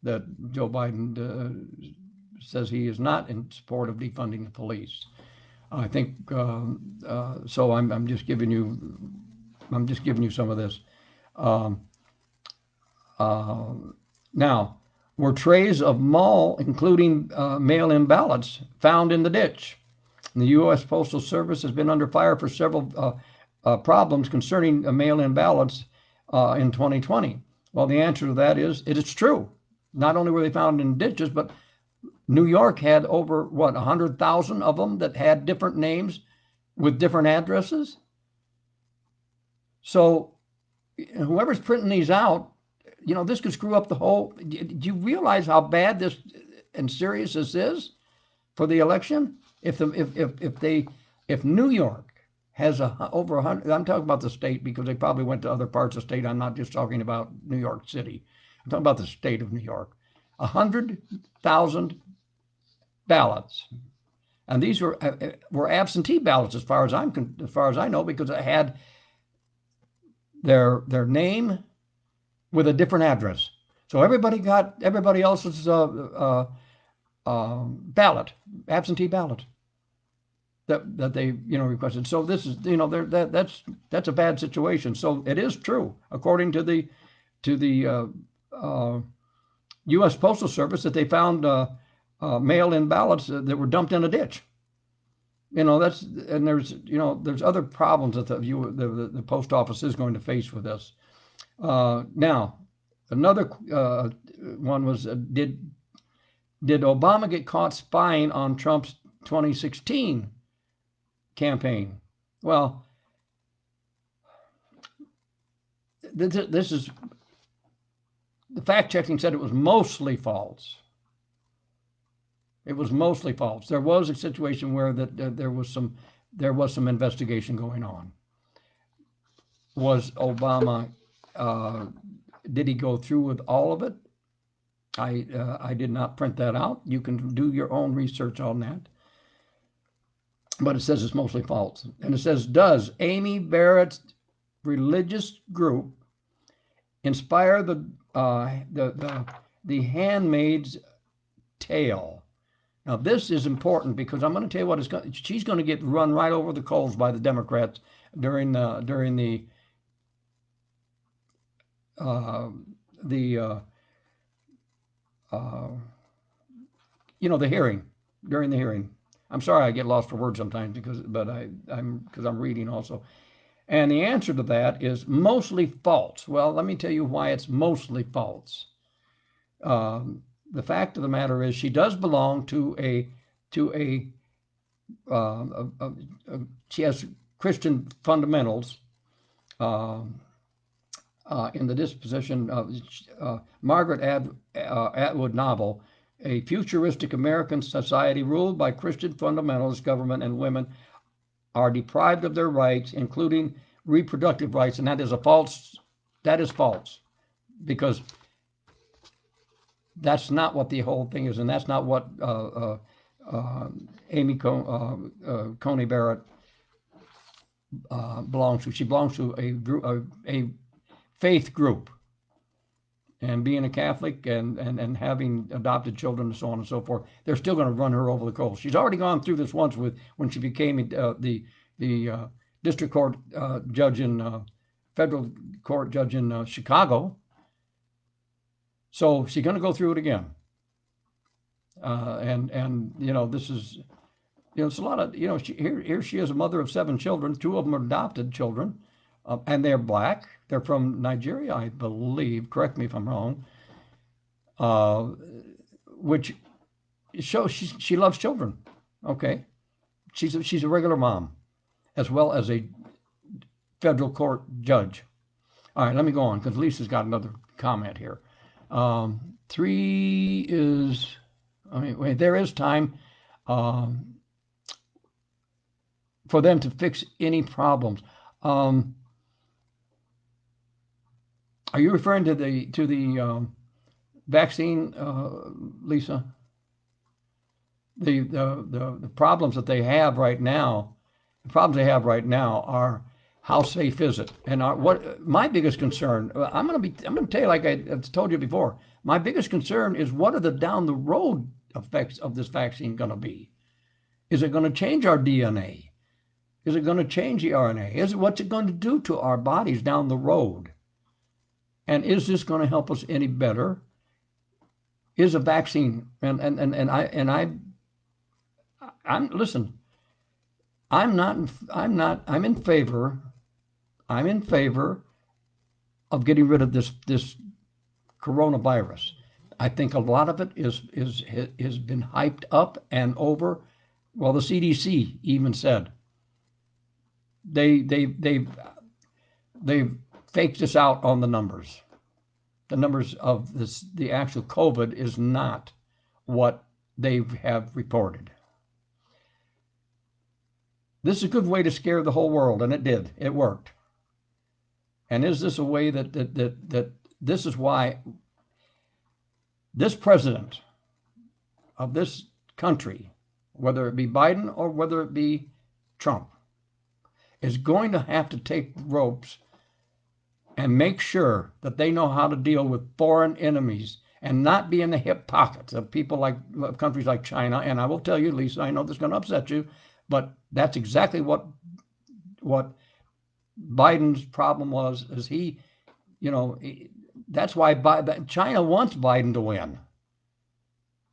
That Joe Biden says he is not in support of defunding the police. I think so. I'm just giving you I'm just giving you some of this. Um, uh, Now, were trays of mail, including mail-in ballots, found in the ditch? And the U.S. Postal Service has been under fire for several problems concerning mail-in ballots in 2020. Well, the answer to that is it is true. Not only were they found in ditches, but New York had over, what, 100,000 of them that had different names with different addresses. So whoever's printing these out, this could screw up the whole. Do you realize how bad this and serious this is for the election? If New York has over 100, I'm talking about the state because they probably went to other parts of the state. I'm not just talking about New York City. I'm talking about the state of New York. 100,000 ballots, and these were absentee ballots as far as I know, because it had their name with a different address. So everybody got everybody else's ballot, absentee ballot that they requested. So this is that's a bad situation. So it is true, according to the U.S. Postal Service, that they found mail-in ballots that were dumped in a ditch. There's other problems that the post office is going to face with this. Now, another one was did Obama get caught spying on Trump's 2016 campaign? Well, this is the fact checking said it was mostly false. It was mostly false. There was a situation where there was some investigation going on. Was Obama did he go through with all of it? I did not print that out. You can do your own research on that. But it says it's mostly false. And it says, does Amy Barrett's religious group inspire the Handmaid's Tale? Now, this is important because I'm going to tell you what she's going to get run right over the coals by the Democrats during the hearing, during the hearing. I'm sorry I get lost for words sometimes because I'm reading also. And the answer to that is mostly false. Well, let me tell you why it's mostly false. The fact of the matter is she does belong to she has Christian fundamentals in the disposition of Margaret Atwood novel, a futuristic American society ruled by Christian fundamentalist government and women are deprived of their rights, including reproductive rights, and that is false, because that's not what the whole thing is, and that's not what Amy Coney Barrett belongs to. She belongs to a faith group, and being a Catholic and having adopted children and so on and so forth, they're still going to run her over the coals. She's already gone through this once when she became the district court judge in federal court judge in Chicago. So she's going to go through it again. This is, it's a lot of, here she is, a mother of 7 children. 2 of them are adopted children, and they're black. They're from Nigeria, I believe. Correct me if I'm wrong. Which shows she loves children. Okay, she's a regular mom, as well as a federal court judge. All right, let me go on because Lisa's got another comment here. 3 is, wait, there is time for them to fix any problems. Are you referring to the vaccine, Lisa? The problems that they have right now, are how safe is it? And what my biggest concern, I'm going to tell you, like I've told you before, my biggest concern is what are the down the road effects of this vaccine going to be? Is it going to change our DNA? Is it going to change the RNA? What's it going to do to our bodies down the road? And is this going to help us any better? Is a vaccine listen, I'm in favor of getting rid of this coronavirus. I think a lot of it has been hyped up and over. Well, the CDC even said they've faked us out on the numbers. The numbers of the actual COVID is not what they have reported. This is a good way to scare the whole world, and it did. It worked. And is this a way that this is why this president of this country, whether it be Biden or whether it be Trump, is going to have to take ropes and make sure that they know how to deal with foreign enemies and not be in the hip pockets of people like countries like China. And I will tell you, Lisa, I know this is going to upset you, but that's exactly what Biden's problem was. Is that's why China wants Biden to win.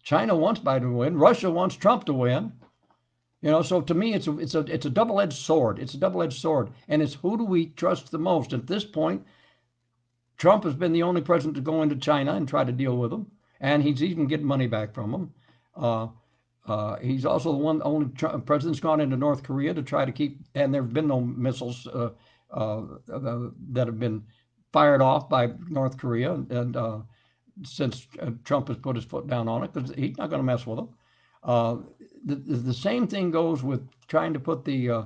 China wants Biden to win. Russia wants Trump to win. So to me, it's a double-edged sword. It's a double-edged sword, and it's who do we trust the most? At this point, Trump has been the only president to go into China and try to deal with them, and he's even getting money back from them. He's also the only president's gone into North Korea to try to keep, and there have been no missiles that have been fired off by North Korea, and since Trump has put his foot down on it, because he's not going to mess with them. The same thing goes with trying to put the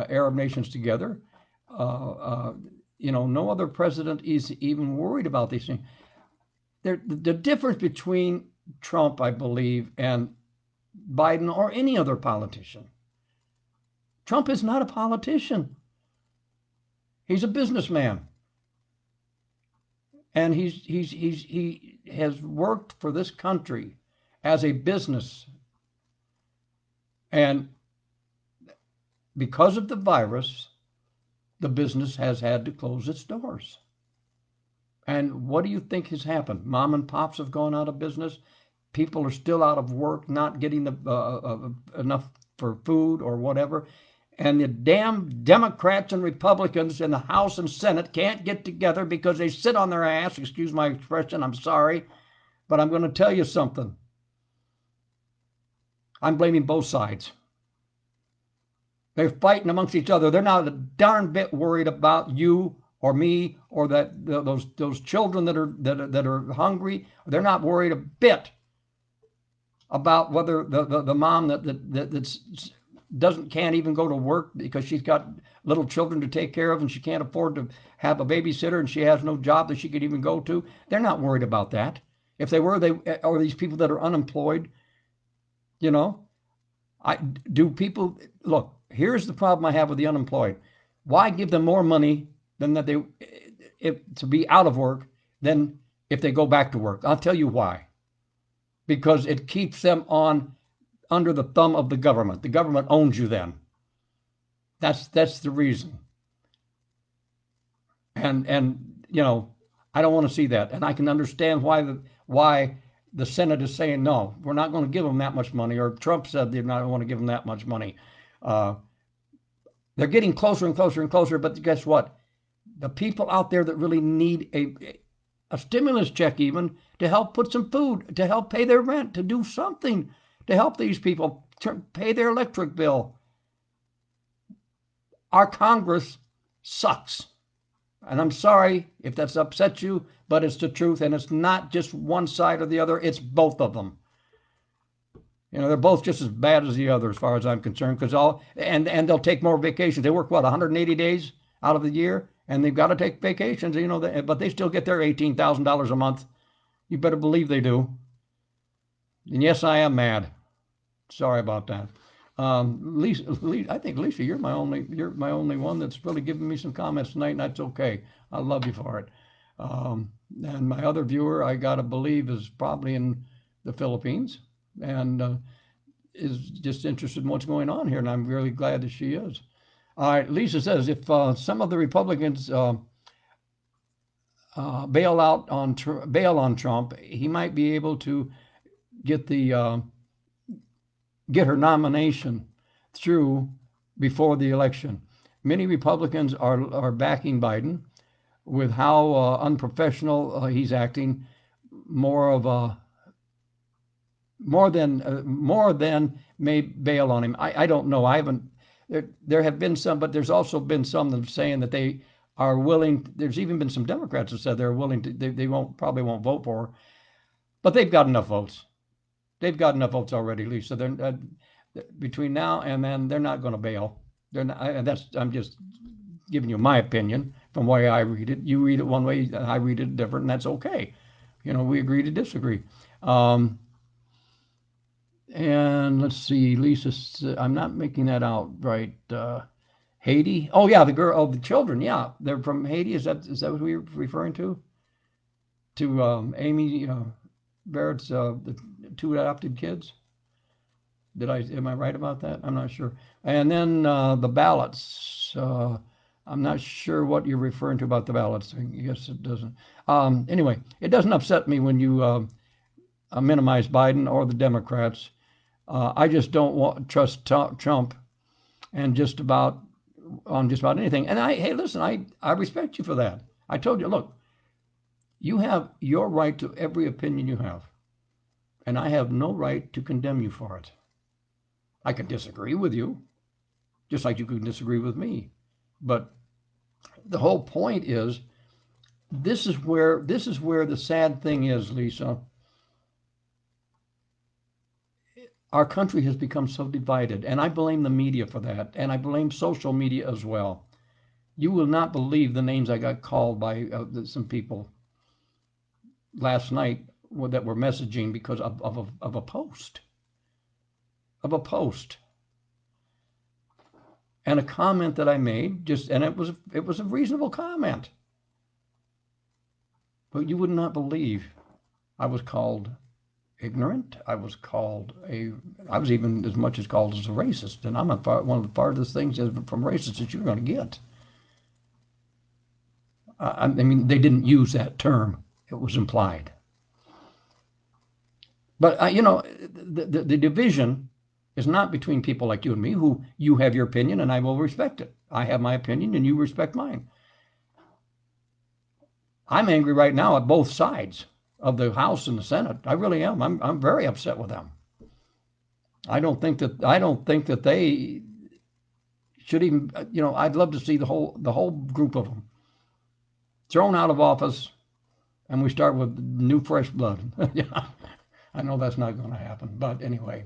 Arab nations together. No other president is even worried about these things. The difference between Trump, I believe, and Biden or any other politician. Trump is not a politician. He's a businessman. And he has worked for this country as a business. And because of the virus, the business has had to close its doors. And what do you think has happened? Mom and pops have gone out of business. People are still out of work, not getting enough for food or whatever. And the damn Democrats and Republicans in the House and Senate can't get together because they sit on their ass. Excuse my expression, I'm sorry. But I'm going to tell you something. I'm blaming both sides. They're fighting amongst each other. They're not a darn bit worried about you or me or those children that are hungry. They're not worried a bit about whether the mom that can't even go to work because she's got little children to take care of and she can't afford to have a babysitter and she has no job that she could even go to. They're not worried about that. If they were, or these people that are unemployed, people look. Here's the problem I have with the unemployed. Why give them more money than that to be out of work than if they go back to work? I'll tell you why. Because it keeps them under the thumb of the government. The government owns you then. That's the reason. And I don't want to see that. And I can understand why the Senate is saying, no, we're not going to give them that much money, or Trump said they're not going to give them that much money. They're getting closer and closer and closer, but guess what? The people out there that really need a stimulus check even to help put some food, to help pay their rent, to do something to help these people pay their electric bill. Our Congress sucks. And I'm sorry if that's upset you, but it's the truth. And it's not just one side or the other. It's both of them. They're both just as bad as the other as far as I'm concerned. And they'll take more vacations. They work, 180 days out of the year? And they've got to take vacations, but they still get their $18,000 a month. You better believe they do. And yes, I am mad. Sorry about that. Lisa, I think Lisa, you're my only one that's really giving me some comments tonight, and that's okay. I love you for it. And my other viewer, I gotta believe, is probably in the Philippines, and is just interested in what's going on here, and I'm really glad that she is. All right, Lisa says if some of the Republicans bail on Trump, he might be able to get get her nomination through before the election. Many Republicans are backing Biden with how unprofessional he's acting. More than may bail on him. I don't know. I haven't. There have been some, but there's also been some that are saying that they are willing. There's even been some Democrats that said they're willing to. They probably won't vote for her, but they've got enough votes. They've got enough votes already, Lisa. They're between now and then they're not going to bail. They're not. I'm just giving you my opinion from the way I read it. You read it one way, I read it different, and that's okay. We agree to disagree. And let's see, Lisa, I'm not making that out right. Haiti. Oh yeah, the children. Yeah, they're from Haiti. Is that what we're referring to? To Amy Barrett's the two adopted kids. Am I right about that? I'm not sure. And then the ballots. I'm not sure what you're referring to about the ballots. I guess it doesn't. Anyway, it doesn't upset me when you minimize Biden or the Democrats. I just don't trust Trump and just about anything. And hey, listen, I respect you for that. I told you, look, you have your right to every opinion you have, and I have no right to condemn you for it. I can disagree with you, just like you can disagree with me. But the whole point is, this is where the sad thing is, Lisa. Our country has become so divided, and I blame the media for that, and I blame social media as well. You will not believe the names I got called by some people last night that were messaging because of a post. Of a post. And a comment that I made, and it was a reasonable comment. But you would not believe I was called ignorant. I was even as much as called as a racist, and I'm one of the farthest things from racist that you're going to get. I mean, they didn't use that term; it was implied. But the division is not between people like you and me, who you have your opinion, and I will respect it. I have my opinion, and you respect mine. I'm angry right now at both sides of the House and the Senate. I really am. I'm very upset with them. I don't think that they should even. I'd love to see the whole group of them thrown out of office, and we start with new fresh blood. Yeah, I know that's not going to happen, but anyway.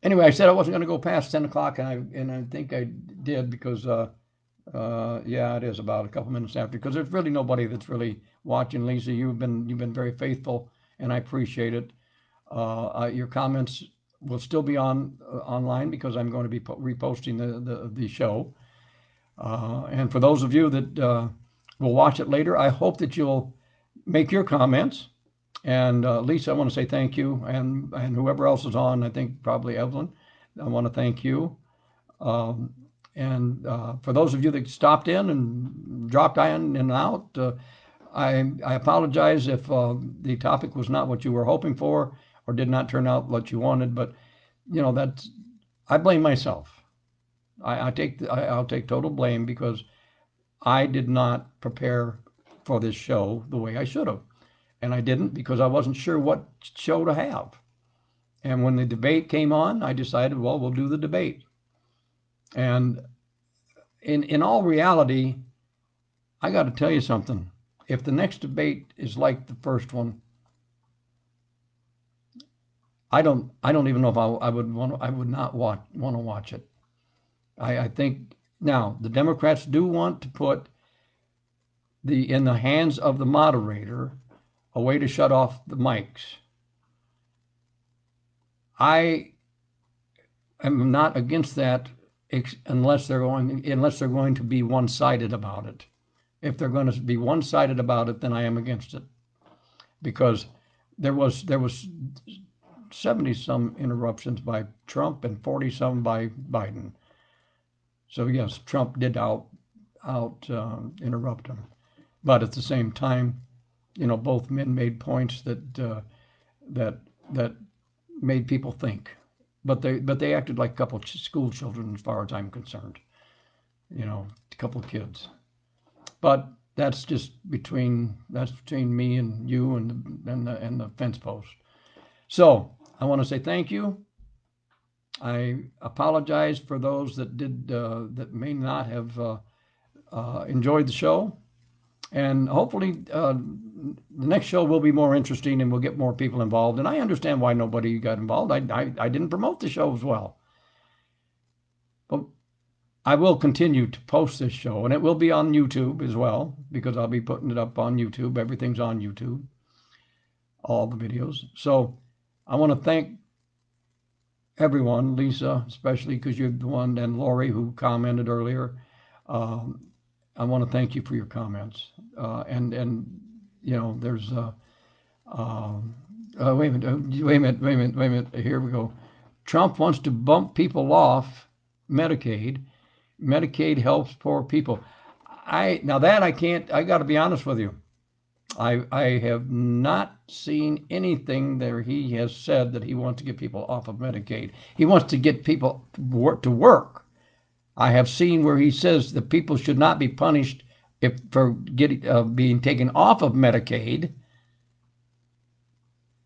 Anyway, I said I wasn't going to go past 10 o'clock, and I think I did because. Yeah, it is about a couple minutes after, because there's really nobody that's really watching. Lisa, you've been very faithful, and I appreciate it. Your comments will still be online because I'm going to be reposting the show. And for those of you that will watch it later, I hope that you'll make your comments. And Lisa, I want to say thank you, and whoever else is on. I think probably Evelyn. I want to thank you. And for those of you that stopped in and dropped in and out, I apologize if the topic was not what you were hoping for or did not turn out what you wanted. But I blame myself. I'll take total blame because I did not prepare for this show the way I should have, and I didn't because I wasn't sure what show to have. And when the debate came on, I decided, well, we'll do the debate. And in all reality, I got to tell you something. If the next debate is like the first one, I don't even know if I would not want to watch it. I think now the Democrats do want to put in the hands of the moderator a way to shut off the mics. I am not against that unless they're going to be one-sided about it. If they're going to be one-sided about it, then I am against it, because there was 70-some interruptions by Trump and 40-some by Biden. So yes, Trump did out interrupt him, but at the same time, both men made points that that made people think, but they acted like a couple of school children as far as I'm concerned. A couple of kids. But that's between me and you and the fence post. So I want to say thank you. I apologize for those that may not have enjoyed the show, and hopefully the next show will be more interesting and we'll get more people involved. And I understand why nobody got involved. I didn't promote the show as well, but I will continue to post this show, and it will be on YouTube as well, because I'll be putting it up on YouTube. Everything's on YouTube, all the videos. So I want to thank everyone, Lisa, especially because you're the one, and Lori, who commented earlier. I want to thank you for your comments. And there's wait a minute. Here we go. Trump wants to bump people off Medicaid. Medicaid helps poor people. I can't. I got to be honest with you. I have not seen anything there he has said that he wants to get people off of Medicaid. He wants to get people to work. I have seen where he says that people should not be punished for being taken off of Medicaid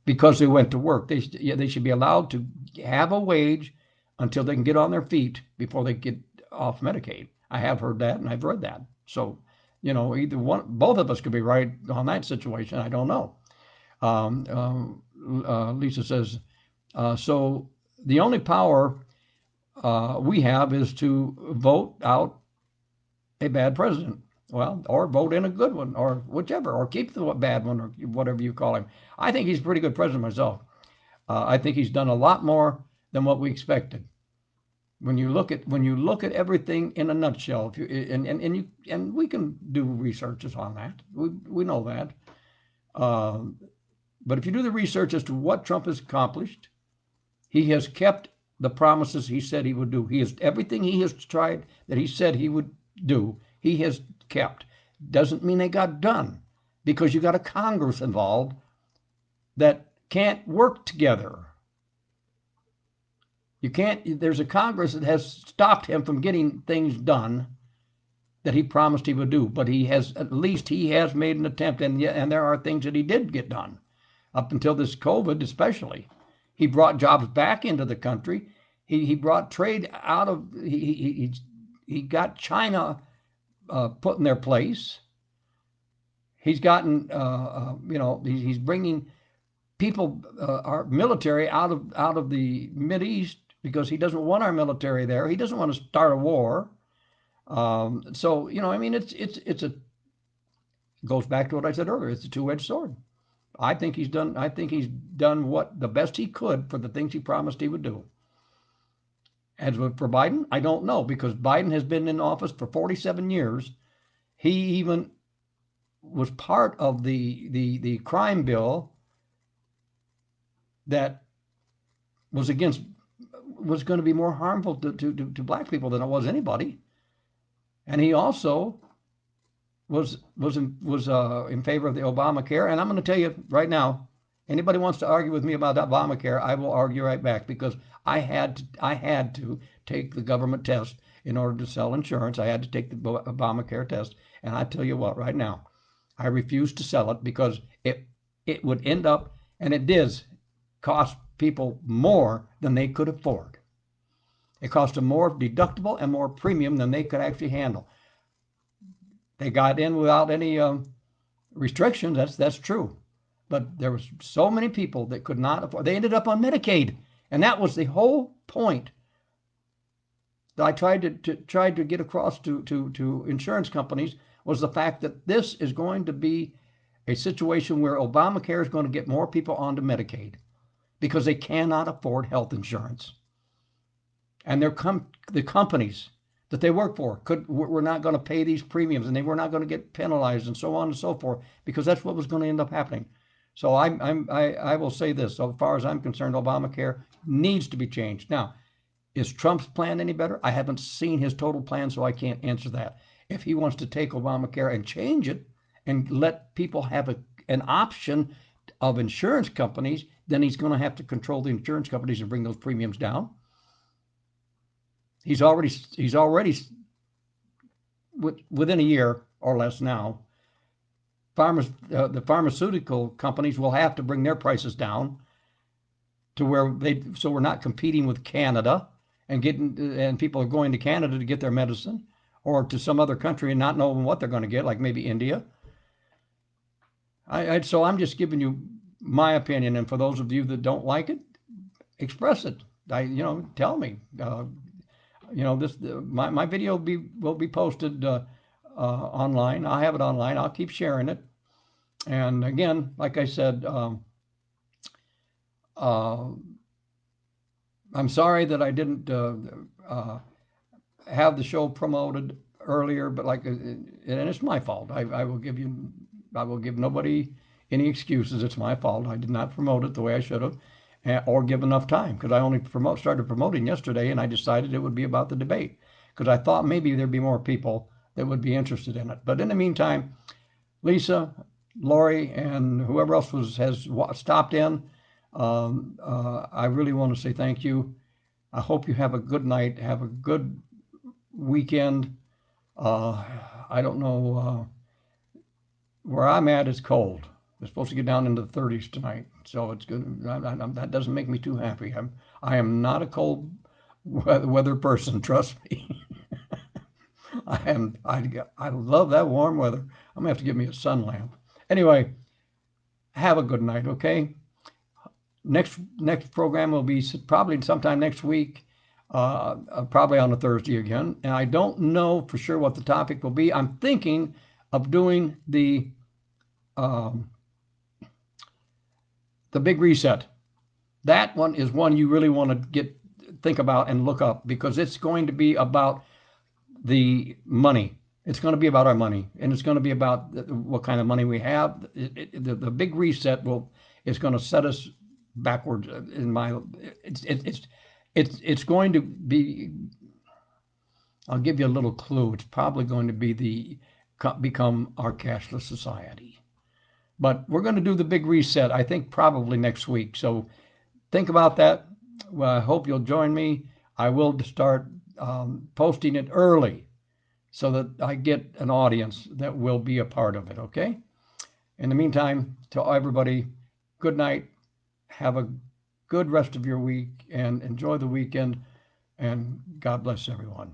because they went to work. They should be allowed to have a wage until they can get on their feet before they get off Medicaid. I have heard that and I've read that. So, either one, both of us could be right on that situation. I don't know. Lisa says, so the only power we have is to vote out a bad president. Well, or vote in a good one, or whichever, or keep the bad one, or whatever you call him. I think he's a pretty good president myself. I think he's done a lot more than what we expected. When you look at everything in a nutshell, and we can do researches on that. We know that. But if you do the research as to what Trump has accomplished, he has kept the promises he said he would do. Everything he has tried that he said he would do, he has kept. Doesn't mean they got done, because you got a Congress involved that can't work together. You can't. There's a Congress that has stopped him from getting things done that he promised he would do. But he has made an attempt, and there are things that he did get done up until this COVID, especially. He brought jobs back into the country. He brought trade out of. He got China put in their place. He's gotten. He's bringing people, our military, out of the Mideast, because he doesn't want our military there. He doesn't want to start a war. It goes back to what I said earlier. It's a two-edged sword. I think he's done what the best he could for the things he promised he would do. As for Biden, I don't know, because Biden has been in office for 47 years. He even was part of the crime bill that was going to be more harmful to black people than it was anybody. And he also was in favor of the Obamacare. And I'm going to tell you right now, anybody wants to argue with me about Obamacare, I will argue right back, because I had to take the government test in order to sell insurance. I had to take the Obamacare test, and I tell you what, right now, I refuse to sell it, because it would end up, and it does cost people more than they could afford. It cost them more deductible and more premium than they could actually handle. They got in without any restrictions. That's true, but there was so many people that could not afford. They ended up on Medicaid, and that was the whole point that I tried to get across to insurance companies, was the fact that this is going to be a situation where Obamacare is going to get more people onto Medicaid, because they cannot afford health insurance. And the companies that they work for were not going to pay these premiums, and they were not going to get penalized, and so on and so forth, because that's what was going to end up happening. So I will say this: so far as I'm concerned, Obamacare needs to be changed. Now, is Trump's plan any better? I haven't seen his total plan, so I can't answer that. If he wants to take Obamacare and change it and let people have an option of insurance companies, then he's going to have to control the insurance companies and bring those premiums down. He's already within a year or less now. The pharmaceutical companies will have to bring their prices down to where so we're not competing with Canada and people are going to Canada to get their medicine or to some other country and not knowing what they're going to get, like maybe India. So I'm just giving you my opinion, and for those of you that don't like it, express it. Tell me. My video will be posted online. I have it online. I'll keep sharing it. And again, like I said, I'm sorry that I didn't have the show promoted earlier, but and it's my fault. I will give nobody any excuses. It's my fault. I did not promote it the way I should have, or give enough time, because I only started promoting yesterday, and I decided it would be about the debate because I thought maybe there'd be more people that would be interested in it. But in the meantime, Lisa, Lori, and whoever else has stopped in, I really want to say thank you. I hope you have a good night, have a good weekend. I don't know, where I'm at is cold. It's supposed to get down into the 30s tonight, so it's good. That doesn't make me too happy. I am not a cold weather person, trust me. I love that warm weather. I'm gonna have to get me a sun lamp. Anyway, have a good night, okay? Next program will be probably sometime next week, probably on a Thursday again. And I don't know for sure what the topic will be. I'm thinking of doing the big reset. That one is one you really want to think about and look up, because it's going to be about the money. It's going to be about our money, and it's going to be about what kind of money we have. The big reset is going to set us backwards. It's going to be. I'll give you a little clue. It's probably going to be become our cashless society. But we're going to do the big reset, I think, probably next week. So think about that. Well, I hope you'll join me. I will start posting it early so that I get an audience that will be a part of it, okay? In the meantime, to everybody, good night. Have a good rest of your week and enjoy the weekend, and God bless everyone.